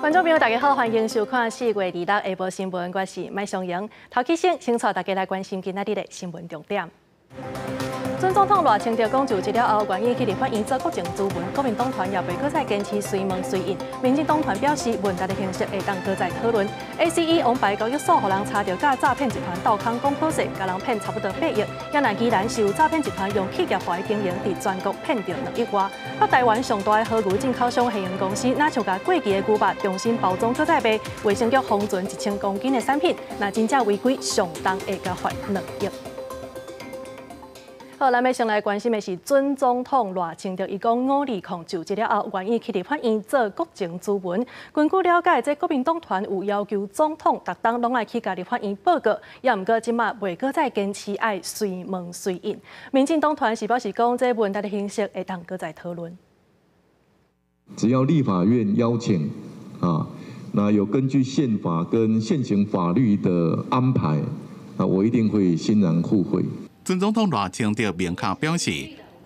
观众朋友，大家好，欢迎收看4月26日下晡新闻，我是麦尚莹。头起先，请带大家来关心今仔日的新闻重点。孙总统赖清德讲就职了后，愿意去立法院做国情咨文，国民党团也袂搁再坚持随问随应。民进党团表示，问答的形式会当搁再讨论。ACE 王牌交易所，互人查到甲诈骗集团斗空讲好势，甲人骗差不多8亿。也乃依然是有诈骗集团用企业化的经营，伫全国骗到2亿外。北台湾上大的河牛进口商黑鹰公司，若像甲过期的牛肉重新包装搁再卖，卫生局封存1000公斤的产品，若真正违规，上当会甲罚2亿。好，咱要先来关心的是，准总统赖清德伊讲520就职了后，愿意去立法院做国情咨文。根据了解，这国民党团有要求总统逐档拢爱去甲立法院报告，也毋过即马袂搁再坚持爱随问随应。民进党团是表示讲，这问答的形式会当搁再讨论。只要立法院邀请那有根据宪法跟现行法律的安排我一定会欣然互惠。准总统赖清德明确表示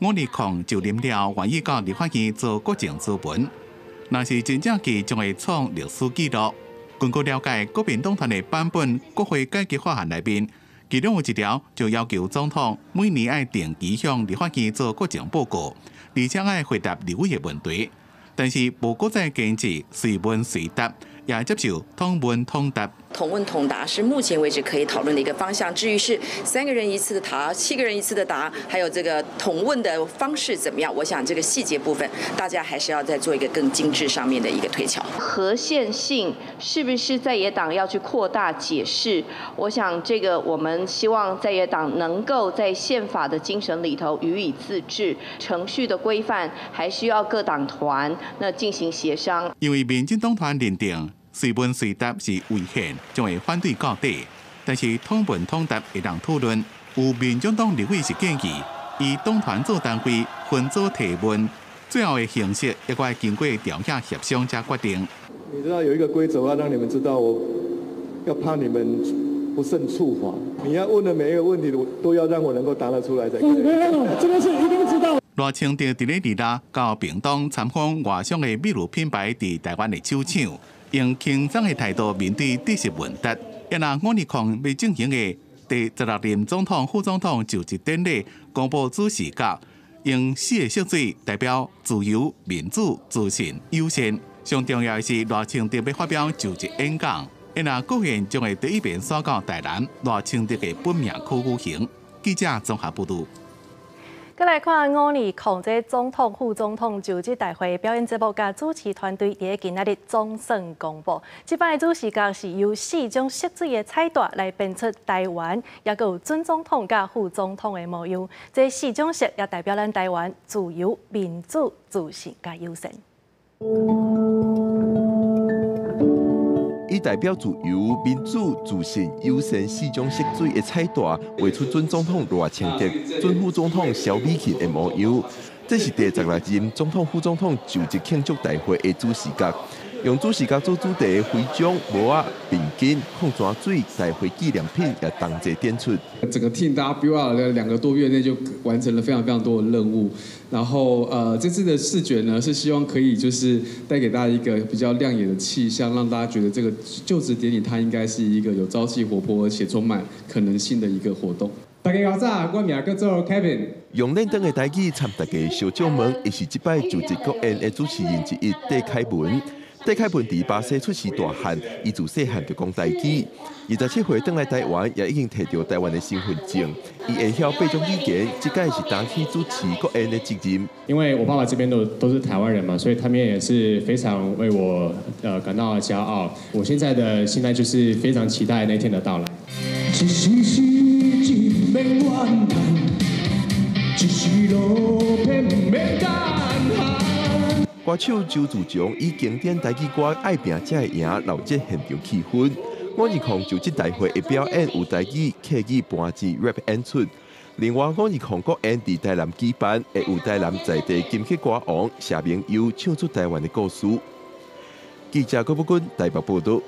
，520就任了，愿意到立法院做国情咨文。若是真正期，将会创历史纪录。根据了解，国民党团的版本国会改革法案内面，其中有一条就要求总统每年爱定期向立法院做国情报告，而且爱回答立委的问题。但是无搁再坚持随问随答，也接受通问通答。同问同答是目前为止可以讨论的一个方向。至于是3个人一次的答、7个人一次的答，还有这个同问的方式怎么样，我想这个细节部分大家还是要再做一个更精致上面的一个推敲。合宪性是不是在野党要去扩大解释？我想这个我们希望在野党能够在宪法的精神里头予以自治，程序的规范还需要各党团那进行协商。因为民进党团认定随问随答是违宪，将会反对到底。但是通问通答会当讨论，有民进党立委是建议以党团做单位分组提问，最后的形式也该经过调解协商才决定。你知道有一个规则要让你们知道，我要怕你们不胜处罚。你要问的每一个问题都要让我能够答得出来才可以。这个是一定知道。赖清德伫咧2日到屏东参访外商的美乳品牌伫台湾的首场。用轻松的态度面对知识问答，也拿520未进行的第16任总统、副总统就职典礼公布主视角，用4个色水代表自由、民主、自信、优先。上重要的是，赖清德要发表就职演讲，也拿国宪将会第一遍刷到台南赖清德的本命区举行。记者综合报道。再来看520这总统、副总统就职大会表演节目，甲主持团队伫今仔日总算公布。这摆的主视角是由4种色水的彩带来编出台湾，也有准总统甲副总统的模样。这4种色也代表咱台湾自由、民主、自信甲优先。以代表自由、民主、自信、优先4种色水的彩带，画出准总统赖清德、准副总统萧美琴的模样。这是第16任总统、副总统就职庆祝大会的主视角，用主视角做主题的徽章、帽仔、并巾、矿泉水、大会纪念品也同齐点出。整个 team 大家 build up 了2个多月内就完成了非常非常多的任务。然后这次的视觉呢是希望可以就是带给大家一个比较亮眼的气象，让大家觉得这个就职典礼它应该是一个有朝气、活泼而且充满可能性的一个活动。大家好早，我名叫做 Kevin。用认真的台语参大家小掌门，也是这摆就职国宴的主持人之一戴凯文。戴凯文伫巴西出世大汉，伊自细汉就讲台语。27岁回来台湾，也已经摕到台湾的身份证。伊会晓8种语言，这届是担起主持国宴的责任。因为我爸爸这边都是台湾人嘛，所以他们也是非常为我感到骄傲。我现在的心态就是非常期待那天的到来。歌手周自强以经典台语歌《爱拼才会赢》留这现场气氛。520就职大会的表演有台语、客语、半字 rap 演出。另外，520国宴伫台南举办，会有台南在地金曲歌王谢明佑唱出台湾的故事。记者郭布君台北报道。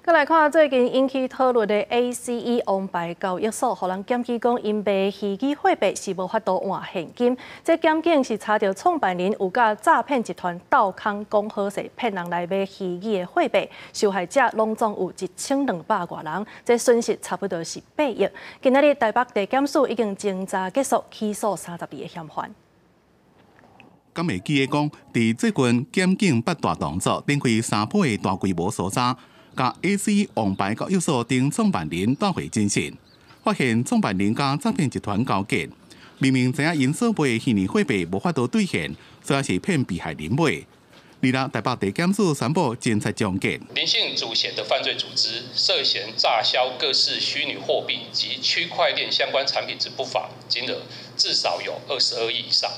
再来看最近引起讨论的 ACE 王牌交易所，互人检举讲因卖虚拟货币是无法度换现金。这检警是查到创办人有甲诈骗集团斗空讲好势，骗人来买虚拟的货币，受害者拢总有1200多人，这损失差不多是8亿。今仔日台北地检署已经侦查结束，起诉32个嫌犯。敢会记得讲，伫最近检警8大动作，展开3波的大规模搜查。甲 ACE 王牌交易所等创办人带回侦讯，发现创办人甲诈骗集团交结，明明知影因所买的虚拟货币无法度兑现，虽然是骗被害人买。日前台北地检署宣布侦查终结。林姓主嫌的犯罪组织涉嫌诈销各式虚拟货币及区块链相关产品之不法金额至少有22亿以上。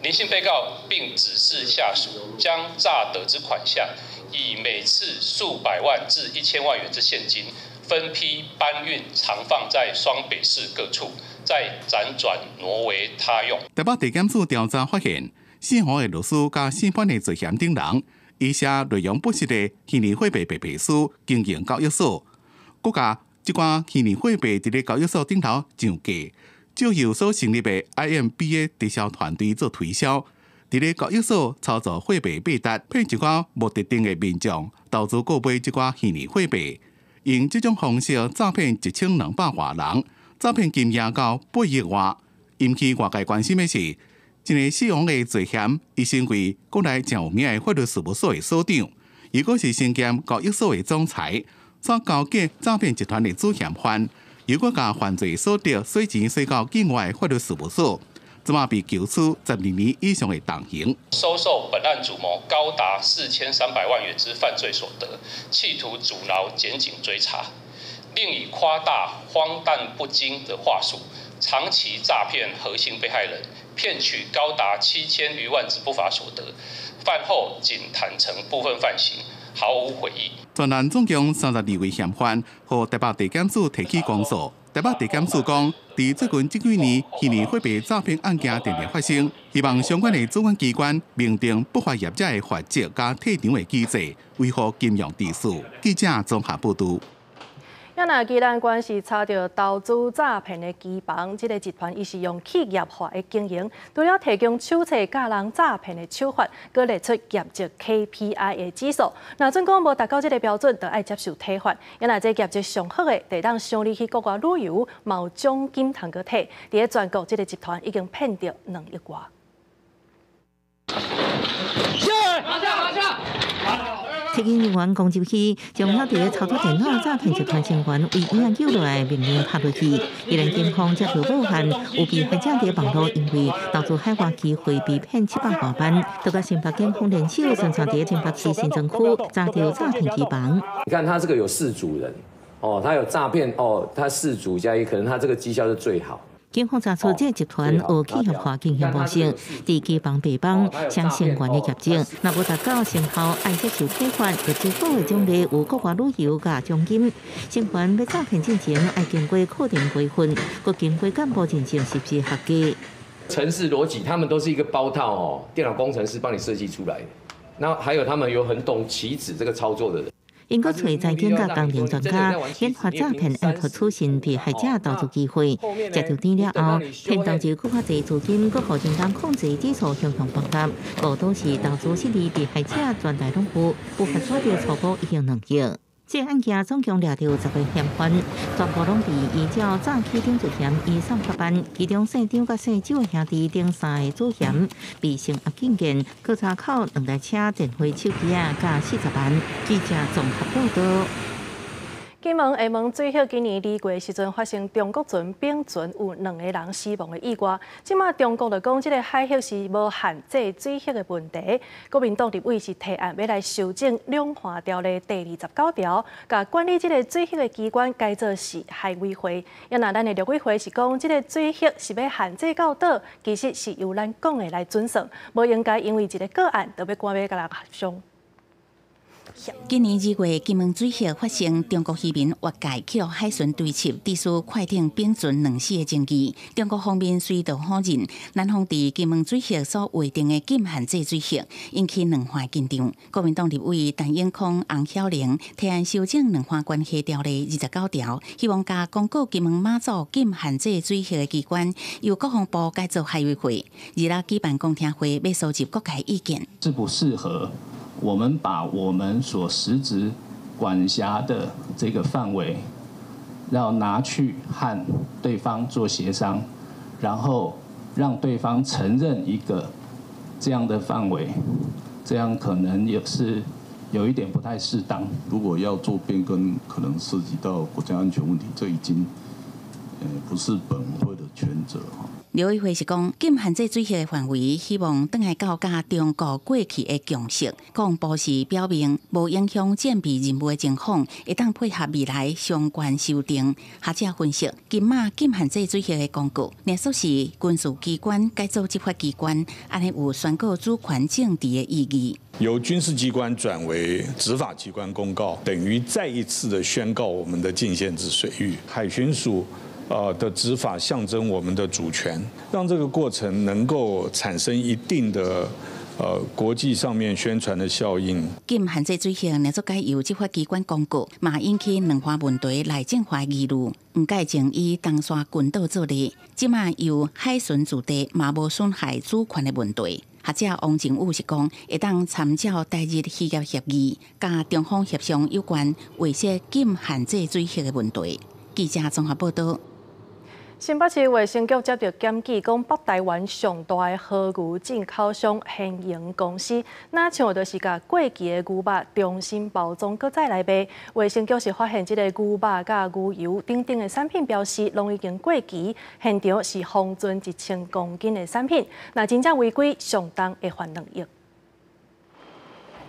林姓被告并指示下属将诈得之款项，以每次数百万至1000万元之现金，分批搬运藏放在双北市各处，再辗转挪为他用。台北地检署调查发现，姓黄的律师甲姓范的罪嫌等人，以写内容不实的虚拟货币白皮书经营交易所，佮甲这款虚拟货币伫咧交易所顶头上架，借由所成立的 IMB 的直销团队做推销。伫咧交易所操作货币买达，骗一寡无特定的民众投资购买这款虚拟货币，用这种方式诈骗1200多人，诈骗金额到8亿外。引起外界关心的是，一个死亡的罪嫌，伊身为国内真有名的法律事务所的所长，如果是身兼交易所的总裁，所交结诈骗集团的主嫌犯，如果将犯罪所得洗钱洗到境外的法律事务所。即马被求处12年以上的动刑，收受本案主谋高达4300万元之犯罪所得，企图阻挠检警追查，另以夸大、荒诞不经的话术，长期诈骗核心被害人，骗取高达7000余万之不法所得，犯后仅坦诚部分犯行，毫无悔意。专案总共32位嫌犯，和台北地检署提起公诉。台北地检署讲，伫最近这几年虚拟货币诈骗案件连连发生，希望相关的主管机关明定不法业者的法则加退场的机制，维护金融秩序。记者综合报道。也那既然关系查到投资诈骗的基房，这个集团伊是用企业化的经营，除了提供手册教人诈骗的手法，佮列出业绩 KPI 的指数。那准讲无达到这个标准，就要接受体罚。也那这业绩上好的，得当上你去国外旅游，嘛有奖金通个摕。伫全国这个集团已经骗到2亿外。特警人员攻击起，将晓伫操作电脑诈骗集团成员为影救落来命令拍落去。宜兰警方接到报案，有被害者伫网络因为投资海外机会被骗700多万，得到新北警方联手巡查伫新北市新庄区查到诈骗基房。你看他这个有4组人，他有诈骗他4组加一，可能他这个绩效是最好。警方查出这集团有企业化经营模式，伫基房背帮向成员的业绩，若无达到成效，爱接受体罚，或最高的奖励有国外旅游甲奖金。成员要诈骗之前，爱经过课程培训，佮经过干部认证是不是合格。程式逻辑，他们都是一个包套电脑工程师帮你设计出来的。那还有他们有很懂棋子这个操作的人。因搁找财经甲工程专家研发诈骗 App 出现被害者投资机会，接到电了后，骗投资更较侪资金，搁互人工控制指数向上崩塌，无都是投资失利被害者全大拢付，不法所得超过已经2亿。这案件总共抓到10个嫌犯，全部拢被依照诈欺等罪嫌移送法办，其中姓张甲姓周的兄弟等3个主嫌被刑压禁见，搁查扣2台车、电话手机甲40万。记者综合报道。金门厦门最后今年2月时阵发生中国船丙船有2个人死亡的意外。即马中国就讲，这个海域是无限制水域的问题。国民党立委是提案要来修正《两岸条例》第29条，甲管理这个水域的机关改做是海委会。也那咱的陆委会是讲，这个水域是要限制到倒，其实是由咱讲的来准算，无应该因为一个个案就要赶尾甲人合商。险。今年2月，金门水系发生中国渔民越界记录海巡对峙，致使快艇并船2死的争议。中国方面随道否认，南方伫金门水系所划定的禁限制水系，引起两方紧张。国民党立委陈永康、洪晓玲提案修正两岸关系条例29条，希望加公告金门马祖禁限制水系的机关由国防部改做海委会，日举办公听会，要收集各界意见。适不适合我们把我们所实质管辖的这个范围，要拿去和对方做协商，然后让对方承认一个这样的范围，这样可能也是有一点不太适当。如果要做变更，可能涉及到国家安全问题，这已经不是本会的权责。刘委会是讲，禁限制水系的范围，希望转来到加中国过去的共识。公布是表明，无影响建备任务的情况，会当配合未来相关修订。学者分析，金马禁限制水系的公告，连说是军事机关改做执法机关，安尼有宣告主权政治的意义。由军事机关转为执法机关公告，等于再一次的宣告我们的禁限制水域。海巡署的执法象征我们的主权，让这个过程能够产生一定的国际上面宣传的效应。禁限制水系若做该由执法机关公告，嘛引起两岸问题内政化议论。唔改前以东沙群岛做例，即卖由海巡驻地嘛无损害主权的问题。学者王正武是讲，会当参照台日渔业协议，加中方协商有关维系禁限制水系的问题。记者综合报道。新北市卫生局接到检举，讲北台湾上大的河牛进口商现营公司，那像就是甲过期的牛肉重新包装，搁再来卖。卫生局是发现这个牛肉甲牛油等等的产品标示，拢已经过期，现场是封存1000公斤的产品，那真正违规，上当会罚2亿。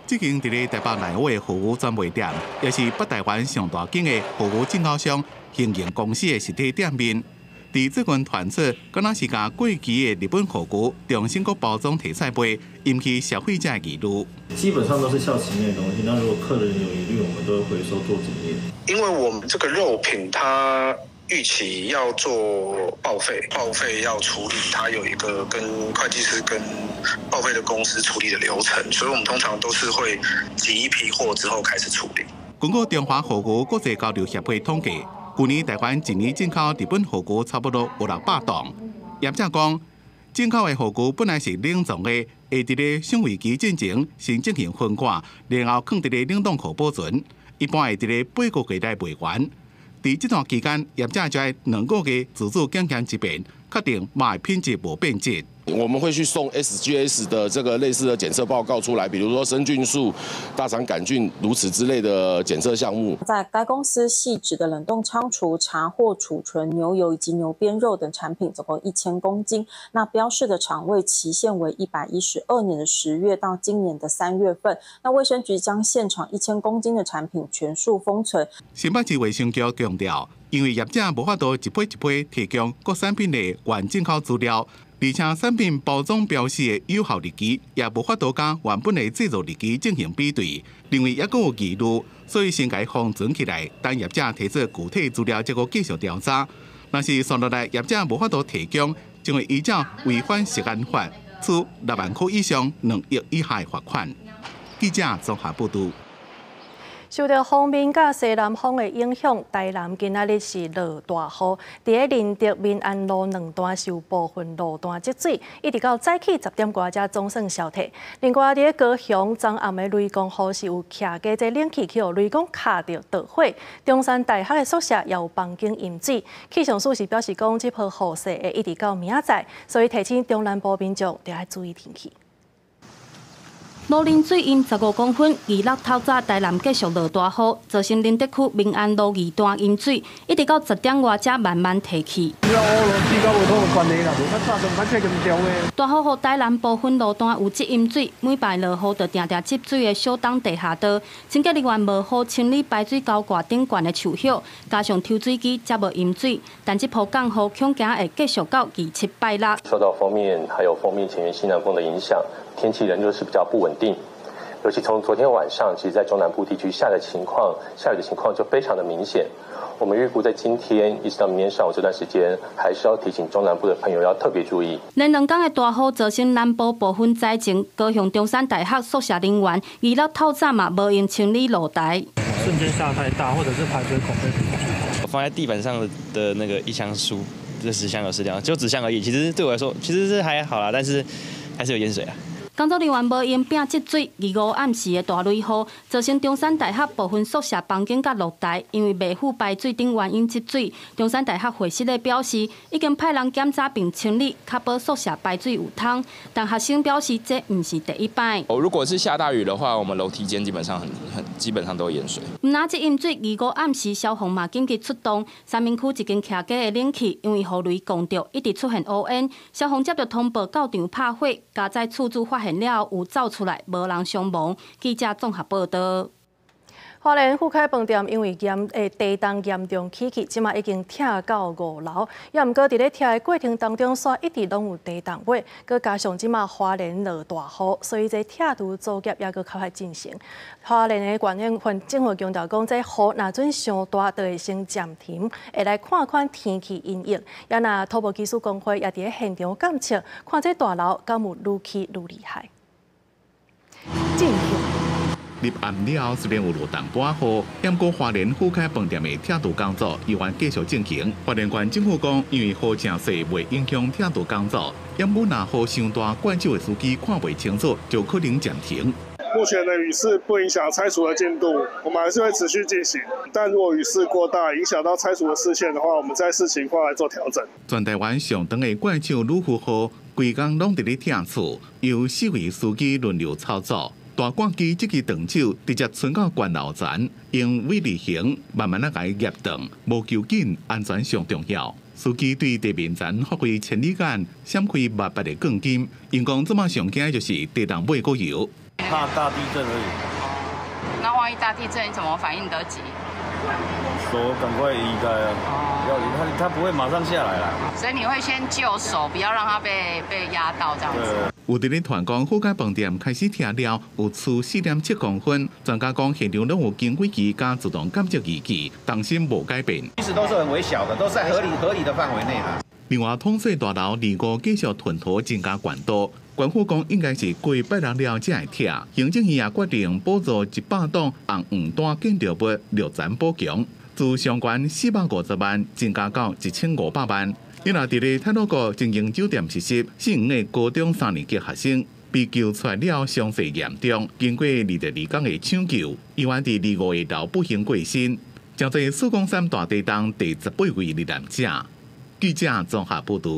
这间伫咧台北内湖的河牛专卖店，也是北台湾上大间的河牛进口商现营公司的实体店面。伫最近传出，敢若是甲过期的日本河牛重新包装提菜杯，引起消费者疑虑。基本上都是效期内的东西，那如果客人有疑虑，我们都会回收做检验。因为我们这个肉品它预期要做报废要处理，它有一个跟会计师跟报废的公司处理的流程，所以我们通常都是会集一批货之后开始处理。根据中华河牛国际交流协会统计，去年台湾一年进口日本河牛差不多有600吨。业者讲，进口的河牛本来是冷藏的，会伫咧赏味期进前先进行分解，然后放伫咧冷冻库保存，一般会伫咧8个月内卖完。伫这段期间，业者就要2个月自主检验一遍，确定肉的品质无变质。我们会去送 SGS 的这个类似的检测报告出来，比如说生菌数、大肠杆菌如此之类的检测项目。在该公司细致的冷冻仓储查获储存牛油以及牛鞭肉等产品，总共1000公斤。那标示的厂位期限为112年的10月到今年的3月份。那卫生局将现场1000公斤的产品全数封存。新北市卫生局强调，因为业者无法度一批一批提供各产品的原进口资料。而且产品包装标示的有效日期也无法度甲原本的制作日期进行比对，另外也有疑虑，所以先该封存起来，等业者提出具体资料，再继续调查。若是算落来业者无法度提供，将会依照违反食安法，处6万块以上2亿以下的罚款。记者综合报道。受到锋面甲西南风的影响，台南今仔日是落大雨，伫咧仁德民安路2段受部分路段积水，一直到早起10点外才总算消退。另外，伫咧高雄昨暗的雷公雨是有徛加这冷气去互雷公卡着导火，中山大学的宿舍也有房间淹水。气象署是表示讲，这波雨势会一直到明仔载，所以提醒中南部民众要爱注意天气。路林水淹15公分，26透早台南继续落大雨，造成仁德区民安路2段淹水，一直到10点外才慢慢退去。大雨后台南部分路段有积淹水，每摆落雨就定积水的小东地下道，清洁人员无好清理排水沟挂顶悬的树叶，加上抽水机才无淹水。但这波降雨恐惊会继续到27、拜六。受到锋面还有锋面前缘西南风的影响。天气仍旧是比较不稳定，尤其从昨天晚上，其实在中南部地区下雨的情况就非常的明显。我们预估在今天一直到明天上午这段时间，还是要提醒中南部的朋友要特别注意。连2天的大雨造成南部部分灾情，高雄中山大学宿舍人员娱乐透早嘛无用清理露台，瞬间下太大，或者是排水孔被堵住。我放在地板上的那个一箱书，这纸箱有湿掉，就纸箱而已。其实对我来说，其实是还好啦，但是还是有淹水啊。工作人员无用摒积水，2、5暗时的大雷雨，造成中山大学部分宿舍房间甲露台因为未赴排水等原因积水。中山大学会室咧表示，已经派人检查并清理，确保宿舍排水有通。但学生表示，这不是第一摆。如果是下大雨的话，我们楼梯间基本上都淹水。唔拿这淹水，2、5暗时消防嘛紧急出动。三明区一间徛街的冷气因为雨雷降着，一直出现乌烟。消防接到通报到场拍火，加在厝主发现了有走出来，无人伤亡。记者综合报道。花莲富凯饭店因为地动严重起气，即马已经拆到5楼，也毋过伫咧拆的过程当中，煞一直拢有地动尾，佮加上即马花莲落大雨，所以这拆除作业也佮较快进行。花莲的县政府强调讲，这雨若准伤大，就会先暂停，会来看看天气因应。也若土木技术工会也伫咧现场监测，看这大楼敢有愈起愈厉害。进行。入暗了，虽然有落重大雨，不过花莲富凯饭店的拆除工作依然继续进行。花莲县政府讲，因为雨正细，未影响拆除工作。要不若雨伤大，管手的司机看不清楚，就可能暂停。目前的雨势不影响拆除的进度，我们还是会持续进行。但如果雨势过大，影响到拆除的视线的话，我们再视情况来做调整。全台湾上长的管手吕富豪，规工拢伫咧拆厝，由4位司机轮流操作。大管机这支长手直接伸到管楼前，用尾力行慢慢甲伊夹断，无求紧，安全上重要。司机对地面前发挥千里眼，闪开密密的钢筋。因讲这么上惊就是地动尾过油。怕大地震而已。那万一大地震，你怎么反应得及？手赶快移开啊！要移他不会马上下来啦。所以你会先救手，不要让他被压到这样子。有伫咧传讲富凯饭店开始拆了，有粗4.7公分。专家讲现场拢有经轨机加自动感测仪器，当心无改变。其实都是很微小的，都是在合理的范围内啦。另外，统帅大楼2、5继续吞吐增加管道。官府讲应该是过8日了才会拆，行政院也决定补助100栋红黄单建筑物6层补强，自相关450万增加到1500万。因若伫咧泰鲁阁经营酒店实习4年的高中3年级学生，被救出来了伤势严重，经过22天的抢救，医院伫25日楼不幸过身。将在4公3大地震第18位罹难者。记者综合报道。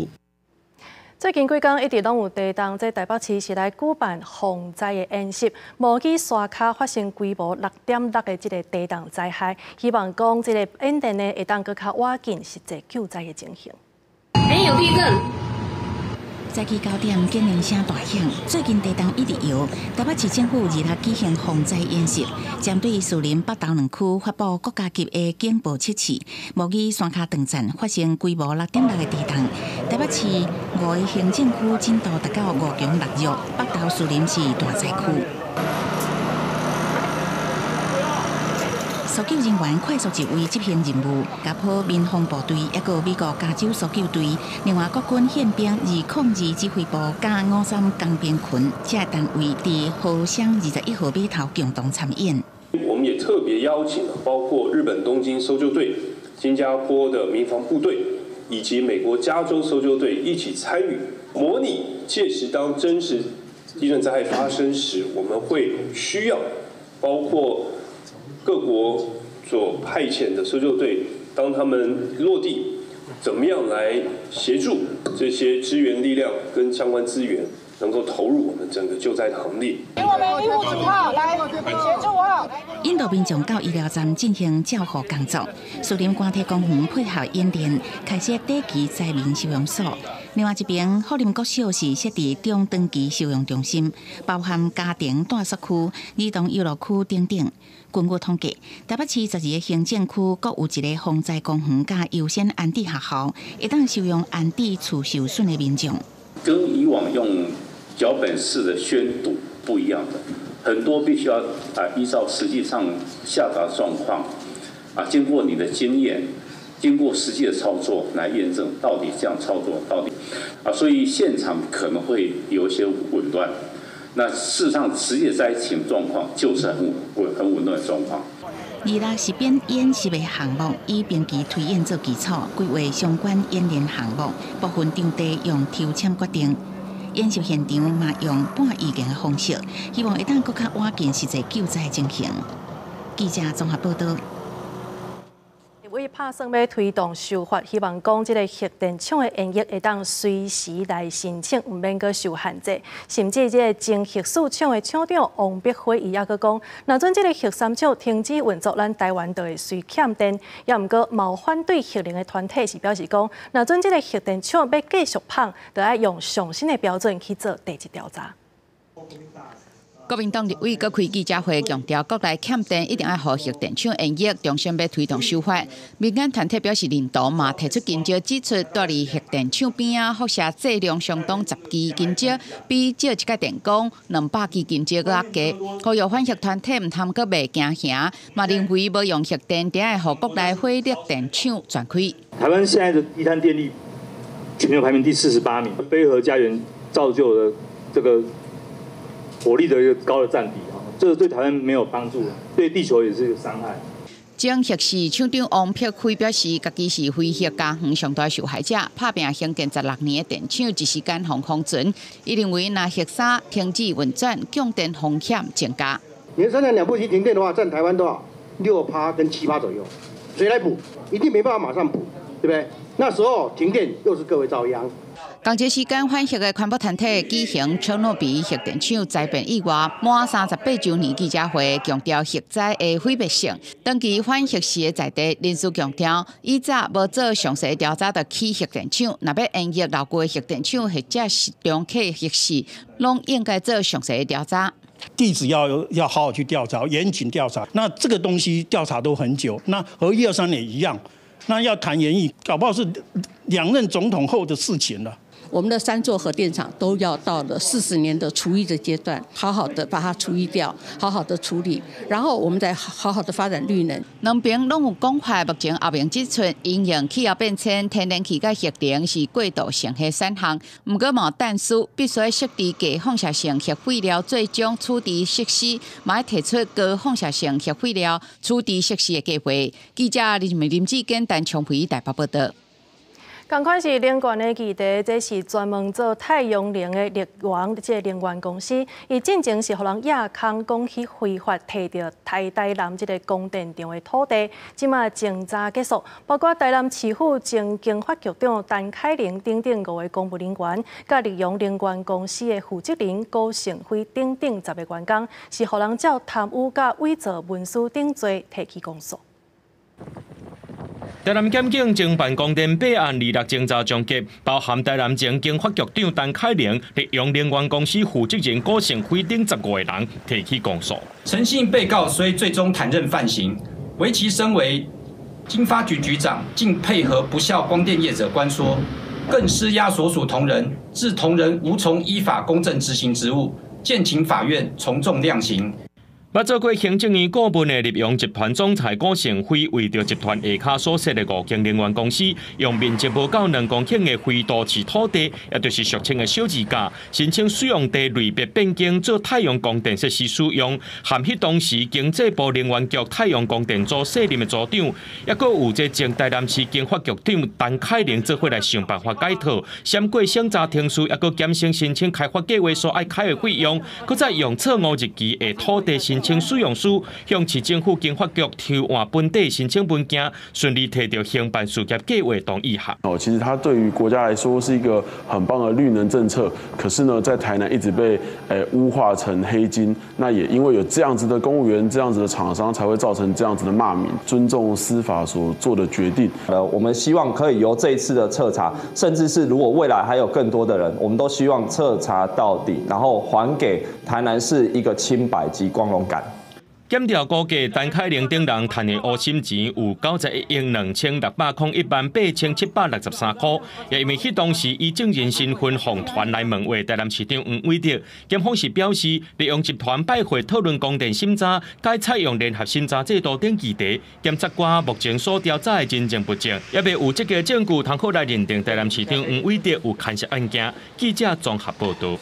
最近几天一直拢有地动，在台北市是来举办防灾的演习。模拟山脚发生规模6.6的这个地动灾害，希望讲这个演练呢会当更较晚紧实际救灾的情形。有地震。早起9点，警铃声大响。最近地动一直摇，台北市政府日前举行防灾演习，针对士林北投2区发布国家级的警报测试。模拟山脚场站发生规模6.6的地动，台北市5个行政区震度达到5强6弱，北投士林是大灾区。搜救人员快速入围执行任务，解破民防部队，也个美国加州搜救队，另外国军宪兵202指挥部加53工兵群，这单位伫河乡21号码头共同参演。我们也特别邀请了包括日本东京搜救队、新加坡的民防部队以及美国加州搜救队一起参与，模拟届时当真实地震灾害发生时，我们会需要包括各国所派遣的搜救队，当他们落地，怎么样来协助这些支援力量跟相关资源，能够投入我们整个救灾的行列。给我们医护组号来协助我。引导民众到医疗站进行照护工作。士林官体公园配合演练，开设第期灾民收容所。另外一边，富林国小是设置中长期收容中心，包含家庭住宿区、儿童游乐区等等。根据统计，台北市12个行政区各有一个防灾公园加优先安置学校，会当收容安置厝受损的民众。跟以往用脚本式的宣读不一样的，很多必须要依照实际上下达状况经过你的经验，经过实际的操作来验证到底这样操作到底所以现场可能会有一些紊乱。那事实上实际的灾情状况就是很紊乱的状况。26是编演习的项目，以编辑推演做基础，规划相关演练项目，部分场地用抽签决定。演习现场嘛用半预警的方式，希望会当更较晚近实际救灾进行。记者综合报道。为拍算要推动修法，希望讲这个核电厂的营业会当随时来申请，唔免阁受限制。甚至这个前核四厂的厂长王碧辉伊也阁讲，若准这个核三厂停止运作，咱台湾就会随欠电。也毋过，冇反对核能的团体是表示讲，若准这个核电厂要继续放，就要用上新的标准去做第一调查。国民党立委阁开记者会，强调国内欠电一定要予核电厂营业，重新要推动修法。民间团体表示认同，嘛提出金蕉指出，住伫核电厂边放射剂量相当10支金蕉，比借一个电工200支金蕉阁较低。呼吁反核团体唔通阁袂惊吓，嘛认为要用核电，定要予国内火力电厂全开。台湾现在的低碳电力全球排名第48名，非核家园造就了这个火力的一个高的占比这个对台湾没有帮助，对地球也是一个伤害。前核四厂长王碧辉表示，家己是非核家园上大受害者，拍拼兴建16年的电厂，一时间封存。伊认为，若核三停止运转，供电风险增加。年3年2部期停电的话，占台湾多少？6%跟7%左右，谁来补？一定没办法马上补，对不对？那时候停电又是各位遭殃。同一时间，反核的环保团体举行车诺比核电厂灾变意外满38周年记者会，强调核灾的毁灭性。当期反核事的在地人士强调，以早无做详细调查就起核电厂，若要营业老旧的核电厂或者是重启核事，拢应该做详细的调查。地址要好好去调查，严谨调查。那这个东西调查都很久，那和123年一样，那要谈研议，搞不好是2任总统后的事情了。我们的3座核电厂都要到了40年的除役的阶段，好好的把它除役掉，好好的处理，然后我们再好好的发展绿能。两边拢有讲法，目前后面指出，因应气候变迁，天然气甲核能是过度性的产项，不过冇但书必须设置低放射性核废料最终处置设施，嘛要提出高放射性核废料处置设施的计划。记者林志坚、陈昌培台北报道。同款是能源的议题，这是专门做太阳能的能源公司，伊进前是互人亚康公司非法摕到台南这个供电厂的土地，即马侦查结束，包括台南市府前经发局长陈凯玲等5位公务人员，甲利用能源公司的负责人高成辉等10个员工，是互人照贪污甲伪造文书等罪提起公诉。台南检警侦办供电弊案26侦查终结，包含台南前经发局长陈凯玲、利用能源公司负责人高成辉等15个人提起公诉。陈姓被告虽最终坦认犯行，唯其身为经发局局长，竟配合不肖光电业者关说，更施压所属同仁，致同仁无从依法公正执行职务，建请法院从重量刑。捌做过行政院顾问的立用集团总裁高成辉，为着集团下骹所设的5间能源公司，用面积无到2公顷的非都市土地，也就是俗称的小字架，申请使用地类别变更做太阳光电设施使用，含迄当时经济部能源局太阳光电组卸任的组长，也阁有这前台南市经发局长陈凯玲做伙来想办法解套，闪过审查庭书，也阁减省申请开发计划所爱开的费用，搁再用错误日期的土地申请使用书向市政府经发局提换本地申请文件，顺利摕到兴办事业计划同意函。其实它对于国家来说是一个很棒的绿能政策，可是呢，在台南一直被污化成黑金。那也因为有这样子的公务员、这样子的厂商，才会造成这样子的骂名。尊重司法所做的决定。我们希望可以由这一次的彻查，甚至是如果未来还有更多的人，我们都希望彻查到底，然后还给台南市一个清白及光荣感。检调估计，陈凯玲等人赚的乌心钱有91亿2601,883块，也因为迄当时以证人身份向团来问话，台南市长黄伟哲，检方是表示，利用集团拜会讨论供电审查，该采用联合审查制度等议题，检察官目前所调查的真正不正，也未有这个证据通好来认定台南市长黄伟哲有牵涉案件。记者综合报道。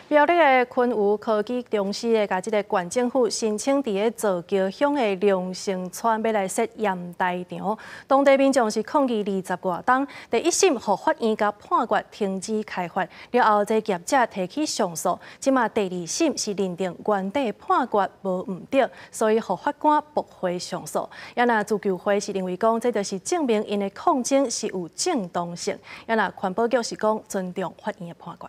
苗栗的昆武科技中心的，甲即个县政府申请伫个造桥乡的龙城村要来设验台场，当地民众是抗议20多天，第一审互法院甲判决停止开发，了后这业者提起上诉，即马第二审是认定原底判决无毋对，所以互法官驳回上诉。也那自救会是认为讲，这就是证明因的抗争是有正当性。也那环保局是讲尊重法院的判决。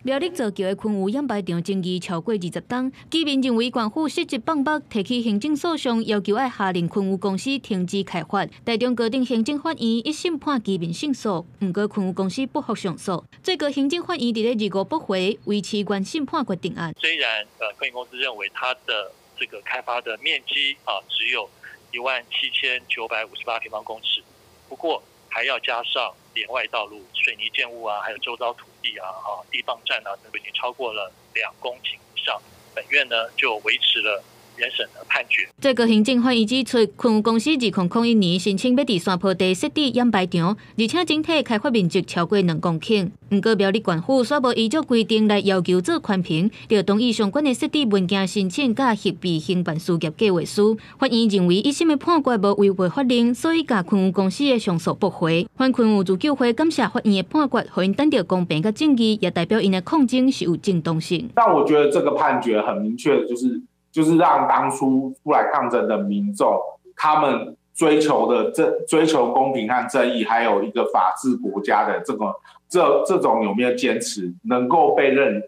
苗栗造桥的昆武验排场争议超过20天，居民认为县府失职放北，提起行政诉讼，要求要下令昆武公司停止开发。台中高等行政法院一审判居民胜诉，不过昆武公司不服上诉。最高行政法院伫咧25驳回，维持原审判决定案。虽然科技公司认为它的这个开发的面积只有17958平方公尺，不过还要加上连外道路、水泥建物还有周遭土地地磅站等已经超过了2公顷以上。本院呢就维持了原审的判决。最高行政法院指出，昆武公司2001年申请要伫山坡地设置验排场，而且整体开发面积超过2公顷。不过苗栗县府却无依照规定来要求做宽屏，就同意相关的设置文件申请甲核备兴办事业计划书。法院认为一审的判决无违背法令，所以甲昆武公司的上诉驳回。反昆武自救会感谢法院的判决，互因等到公平甲正义，也代表因的抗争是有正当性。但我觉得这个判决很明确的就是让当初出来抗争的民众，他们追求公平和正义，还有一个法治国家的这种有没有坚持，能够被人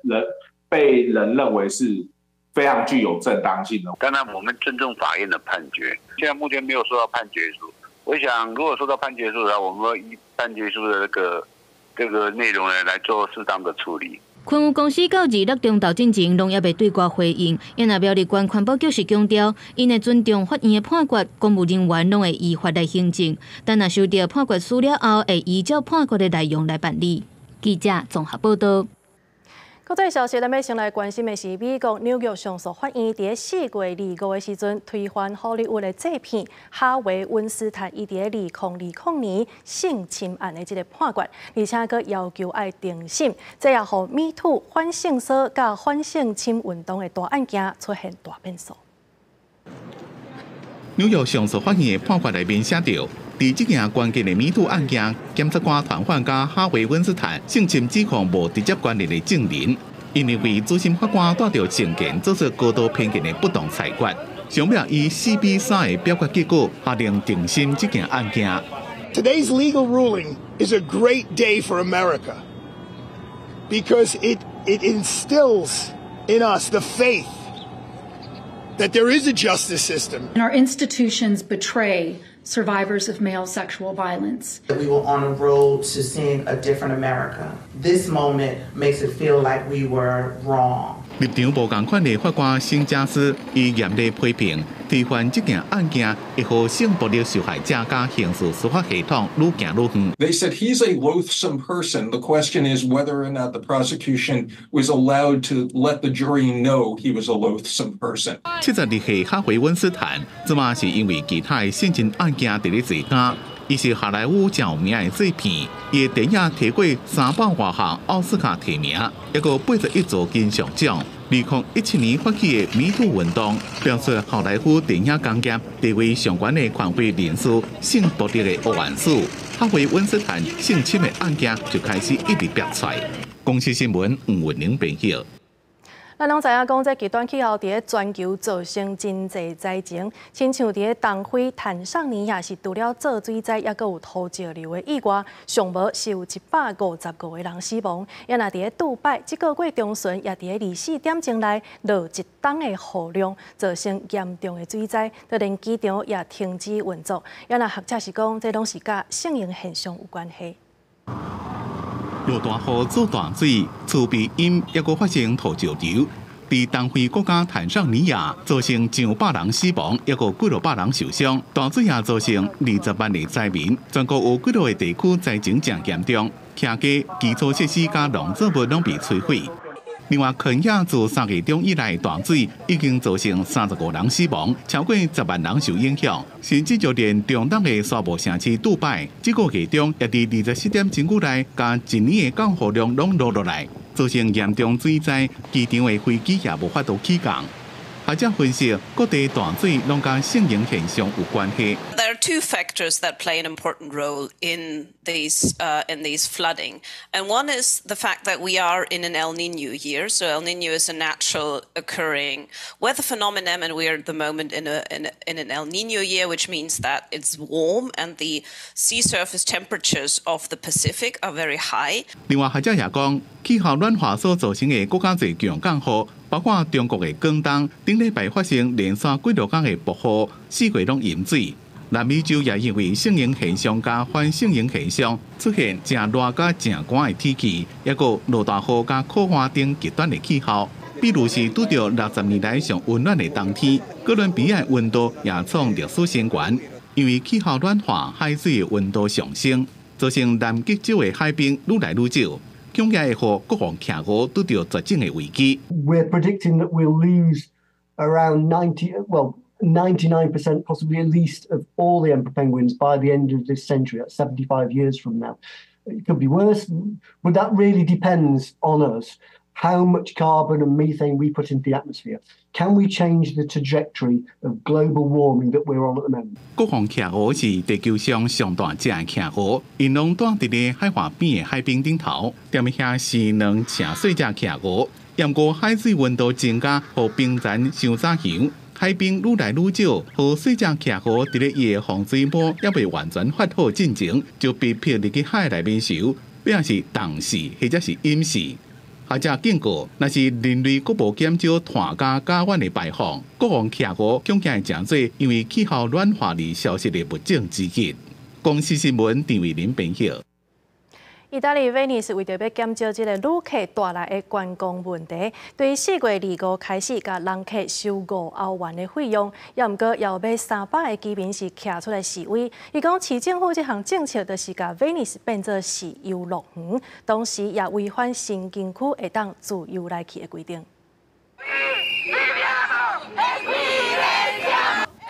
认为是非常具有正当性的。当然，我们尊重法院的判决。现在目前没有收到判决书，我想如果收到判决书的话，我们会依判决书的这个内容来做适当的处理。昆武公司到26中昼进前，拢也未对外回应。因那苗栗县环保局是强调，因会尊重法院的判决，公务人员拢会依法来行政。但若收到判决书了后，会依照判决的内容来办理。记者综合报道。国际消息，咱要先来关心的是，美国纽约上诉法院伫4月25的时阵推翻好莱坞的制片哈维·温斯坦伊伫2020年性侵案的这个判决，而且佮要求要定审，这也让Me Too反性骚甲反性侵运动的大案件出现大变数。纽约上诉法院的判决内面写道，伫这件关键的Me Too案件，检察官传唤甲哈维·温斯坦性侵指控无直接关联的证人，因为为主审法官带着证件做出高度偏见的不当裁决，上面以4比3的表决结果下令定审这件案件。Today's legal ruling is a great day for America because it instills in us the faith that there is a justice system. And our institutions betray survivors of male sexual violence. We were on a road to seeing a different America. This moment makes it feel like we were wrong. 立场无同款的法官辛加斯，伊严厉批评推翻这件案件，会让性暴力受害者甲刑事司法系统愈行愈远。They said he's a loathsome person. The question is whether or not the prosecution was allowed to let the jury know he was a loathsome person. 72岁哈维·温斯坦，即马是因为其他的性侵案件伫咧坐监。伊是好莱坞真有名的制片，伊的电影摕过300多项奥斯卡提名，还有81座金像奖。2017年发起的Me Too运动，表示好莱坞电影工业地位上悬的权贵人士性暴力的恶案史，哈维·温斯坦性侵的案件就开始一直爆出来。公司新闻黄文玲编译。咱拢知影讲，这极端气候伫咧全球造成真侪灾情，亲像伫咧东非坦桑尼亚是除了造水灾，也佫有土石流的意外，上无是有155个人死亡。也若伫咧杜拜，这个月中旬也伫咧24点钟内落1冬的雨量，造成严重的水灾，就连机场也停止运作。也若学者是讲，这拢是甲性营现象有关系。落大雨做大水，厝边因抑阁发生土石流。在东非国家坦桑尼亚造成上百人死亡，也有几落百人受伤，大水也造成20万的灾民。全国有几落个地区灾情正严重，乡街、基础设施加农作物拢被摧毁。另外，肯亚自3月中以来大水已经造成35人死亡，超过10万人受影响。甚至就连中东的沙漠城市杜拜，这个月中也伫27点钟区内，甲一年的降雨量拢落来，造成严重水灾，机场的飞机也无法度起降。学者分析，各地大水拢甲性形现象有关系。There are two factors that play an important role in these flooding, and one is the fact that we are in an El Niño year. So El Niño is a natural occurring weather phenomenon, and we are at the moment in an El Niño year, which means that it's warm and the sea surface temperatures of the Pacific are very high. 另外，学者也讲，气候暖化所造成的国家侪强降雨。包括中国的广东，顶礼拜发生连续几落天的暴雨，4月拢淹水。南美洲也因为性形现象加反性形现象，出现正热加正寒的天气，也有落大雨加酷寒等极端的气候。比如是拄到60年来上温暖的冬天，哥伦比亚温度也创历史新高，因为气候暖化，海水的温度上升，造成南极洲的海冰愈来愈少。恐惊会互各项企鹅拄到绝境的危机。We're predicting that we'll lose around 99%, possibly at least, of all the emperor penguins by the end of this century. That's 75 years from now. It could be worse, but that really depends on us. How much carbon and methane we put into the atmosphere. Can we change the trajectory of global warming that we're on at the moment? 各项企鹅是地球上上大只的企鹅，因拢住伫咧海岸边的海冰顶头，踮遐是2成细只企鹅。不过海水温度增加，互冰层上早响，海冰愈来愈少，互细只企鹅伫咧伊的防水膜还未完全发好进前，就被撇入去海内面游，变是冻死或者是淹死。学者警告，若是人类阁无减少碳加甲烷的排放，各项企鹅恐惊会真侪因为气候暖化而消失的物种之一。公司新闻陈伟林编译。意大利威尼斯为着要减少这个旅客带来的观光问题，对4月25开始，甲人客收5欧元的费用，也毋过要300个居民是徛出来示威。伊讲市政府这项政策就是甲威尼斯变作是游乐园，同时也违反新景区会当自由来去的规定。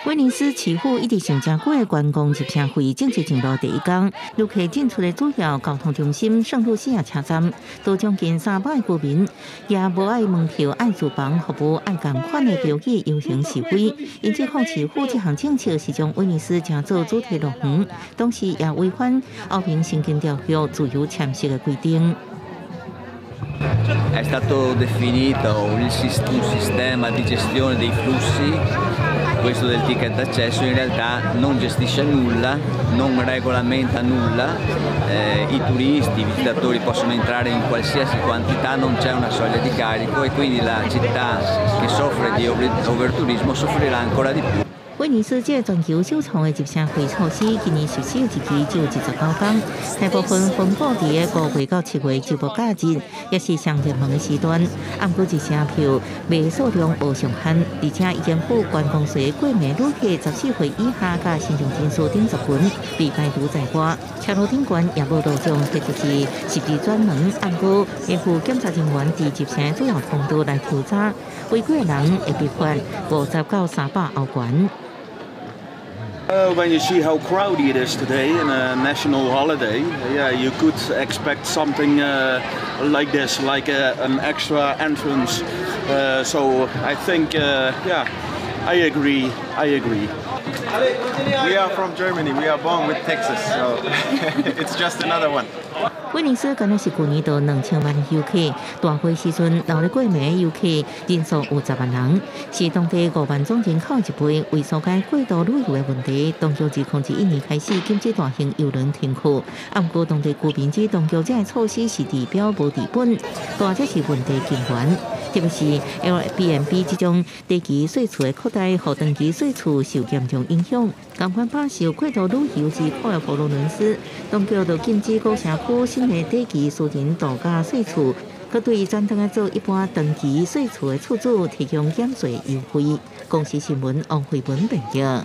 威尼斯市府一直上正久的观光入城费正式进入第一天，旅客进出的主要交通中心圣露西亚车站，都将近300个居民也无爱门票、爱住房服务、爱同款的标语游行示威。因此，抗市府这项政策是将威尼斯成做主题乐园，同时也违反欧盟申请条约自由签证的规定。È stato definito un sistema di gestione dei flussi, questo del ticket d'accesso in realtà non gestisce nulla, non regolamenta nulla, i turisti, i visitatori possono entrare in qualsiasi quantità, non c'è una soglia di carico e quindi la città che soffre di overturismo soffrirà ancora di più. 威尼斯这全球首创的入城费措施，今年实施一期就19天，大部分分布伫个5月到7月周末假日，也是上热门的时段。按过一车票卖数量无上限，而且已经付观光税过美旅客14岁以下甲身障人数顶10群被排除在外。车路顶悬也无路上贴出去实地专门，按过会付检查人员伫入城主要通道来调查，违规的人会被罚50到300欧元。When you see how crowded it is today in a national holiday, yeah, you could expect something like this, like an extra entrance. So I think, yeah, I agree. We are from Germany. We are born with Texas, so it's just another one. 威尼斯敢若是去年到2000万游客，大会时阵留咧过暝的游客人数有10万人，是当地5万总人口一倍。为疏解过度旅游的问题，当局自2021年开始禁止大型邮轮停靠。不过当地居民指当局这措施是治标无治本，大这是问题根源。特别是 Airbnb 这种低级税厝的扩大，互长期税厝受严重影响。同款把受过度旅游之苦的佛罗伦斯，当局就禁止各社区新的低级私人度假税厝可对专登的做一般长期税厝的厝主提供减税优惠。公司新闻王慧文报道。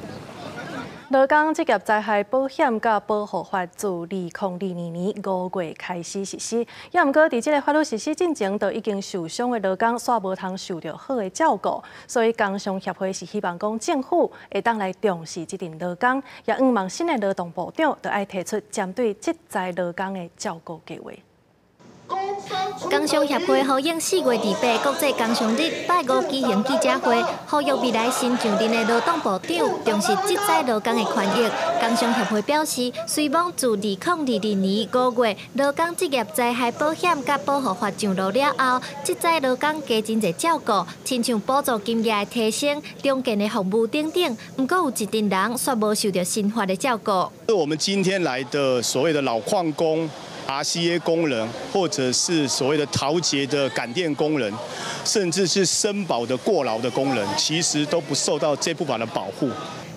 劳工职业灾害保险甲保护法自2022年5月开始实施，也毋过伫这个法律实施进前，就已经受伤的劳工煞无通受到好的照顾，所以工商协会是希望讲政府会当来重视这群劳工，也希望新的劳动部长就要提出针对职灾劳工的照顾计划。工商协会呼应4月28国际工商日拜5举行记者会，呼吁未来新上任的劳动部长重视职灾劳工的权益。工商协会表示，随望自2022年5月劳工职业灾害保险甲保护法上路了后，职灾劳工加真侪照顾，亲像补助金额的提升、中建的服务等等。不过有一群人却无受到新法的照顾。我们今天来的所谓的老矿工。RCA 工人，或者是所谓的陶杰的感电工人，甚至是申保的过劳的工人，其实都不受到这部法的保护。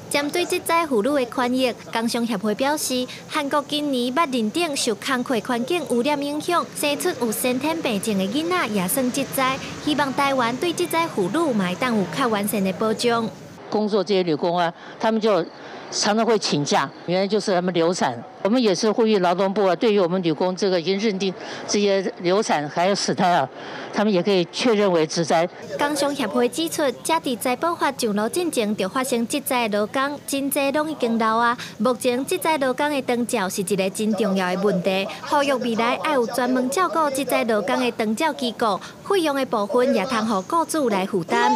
针对职灾妇女的权益，工商协会表示，韩国今年捌认定受工课环境污染影响，生出有先天病症的囡仔也算职灾，希望台湾对职灾妇女嘛会当有较完善的保障。工作这些女工啊，他们就常常会请假，原来就是他们流产。我们也是呼吁劳动部啊，对于我们女工这个已经认定这些流产还有死胎啊，他们也可以确认为职灾。工商协会指出，这伫灾保法上路进前就发生职灾劳工，真济拢已经老啊。目前职灾劳工的长照是一个真重要的问题，呼吁未来要有专门照顾职灾劳工的长照机构，费用的部分也通予雇主来负担。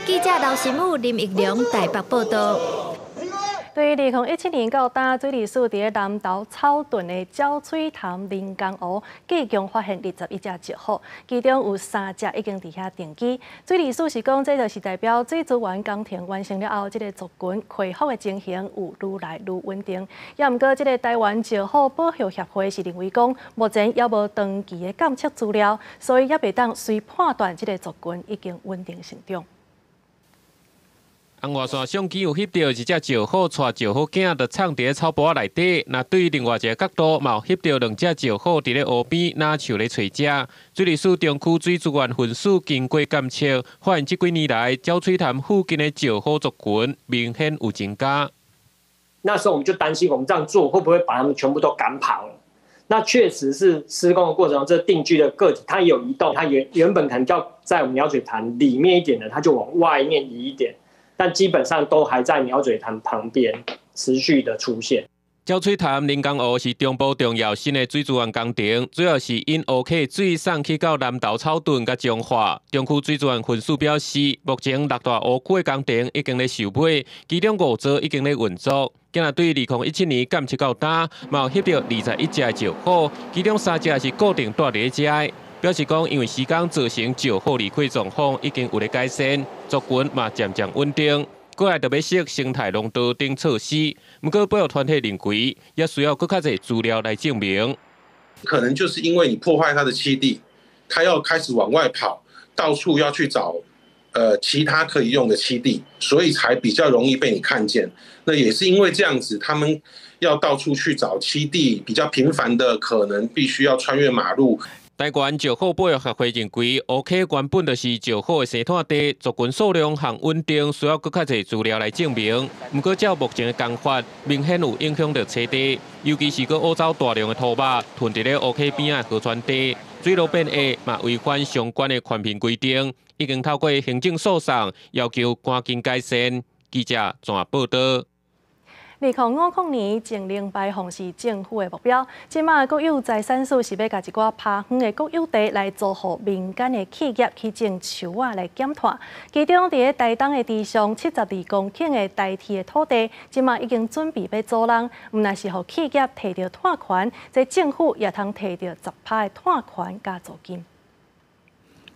记者刘新武、林奕良台北报道。对于2017年到今，水利署伫南投草屯的鸟喙潭林江湖，计共发现21只石虎，其中有3只已经伫遐定居。水利署是讲，这就是代表水资源工程完成了后，这个族群恢复的情形有愈来愈稳定。也毋过，这个台湾石虎保护协会是认为讲，目前也无长期的监测资料，所以也袂当随判断这个族群已经稳定成长。红外线相机有翕到一只石虎带石虎囝，就藏伫草坡仔内底。那对另外一个角度，嘛有翕到2只石虎伫咧湖边，若像咧找食。水利署中区水资源分署经过监测，发现这几年来鸟喙潭附近的石虎族群明显有增加。那时候我们就担心，我们这样做会不会把它们全部都赶跑了？那确实是施工的过程中，这定居的个体它也有移动，它原本可能要在我们鸟嘴潭里面一点的，它就往外面移一点。但基本上都还在鸟嘴潭旁边持续的出现。鸟喙潭林江湖是中部重要新的水资源工程，主要是因湖溪水送去到南投草屯甲彰化。中区水资源分署表示，目前6大湖区的工程已经咧收尾，其中5座已经咧运作。今日对2017年监测到今，嘛有翕到21只石虎，其中3只是固定住伫遮。表示讲，因为施工造成石虎离开状况已经有咧改善，族群嘛渐渐稳定。过来特别适生态农道等措施，不过保育团体认为，也需要更较侪资料来证明。可能就是因为你破坏它的栖地，它要开始往外跑，到处要去找其他可以用的栖地，所以才比较容易被你看见。那也是因为这样子，他们要到处去找栖地，比较频繁的可能必须要穿越马路。台湾石虎保育协会认为，湖溪原本就是石虎的生态地，族群数量和稳定需要更较侪资料来证明。不过，照目前的工法，明显有影响到栖地，尤其是个欧洲大量的土马囤伫咧湖溪边的河川地，水路变矮嘛违反相关的环评规定，已经透过行政诉讼要求赶紧改善。记者转报道。2050年净零排放是政府的目标。即马国有财产署是要甲一寡趴远的国有地来租予民间的企业去种树仔来减碳。其中，伫咧台东的地上72公顷的代替的土地，即马已经准备要租人。毋但是互企业摕到碳权，即政府也通摕到10%的碳权加租金。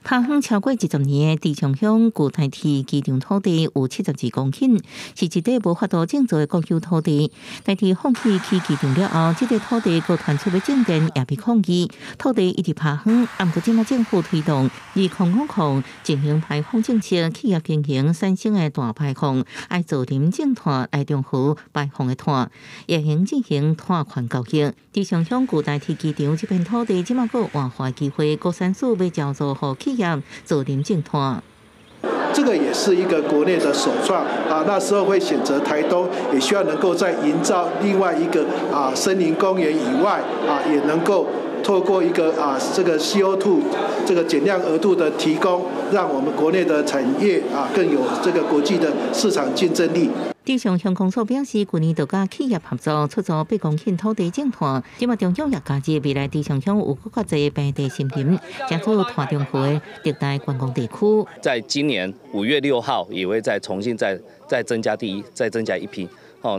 拍荒超过10年的地上乡旧台铁机场土地有72公顷，是一块无法度建造的国有土地。台铁放弃去机场了后，这个土地又传出要种电，也被抗议。土地一直拍荒，按过即马政府推动2050进行排放政策，企业经营产生的大排放，爱造林种炭来中和排放的碳，也行进行碳权交易。地上乡旧台铁机场这片土地，即马有换化机会，高山市要交租给企业造林种炭。这个也是一个国内的首创啊，那时候会选择台东，也希望能够在营造另外一个森林公园以外也能够透过一个这个 CO2 这个减量额度的提供，让我们国内的产业更有这个国际的市场竞争力。地上乡公所表示，去年就甲企业合作出租8公顷土地种炭，即马中央也加入未来地上乡有更加侪平地森林，加入炭中和的热带观光地区。在今年5月6号也会再重新再增加再增加一批。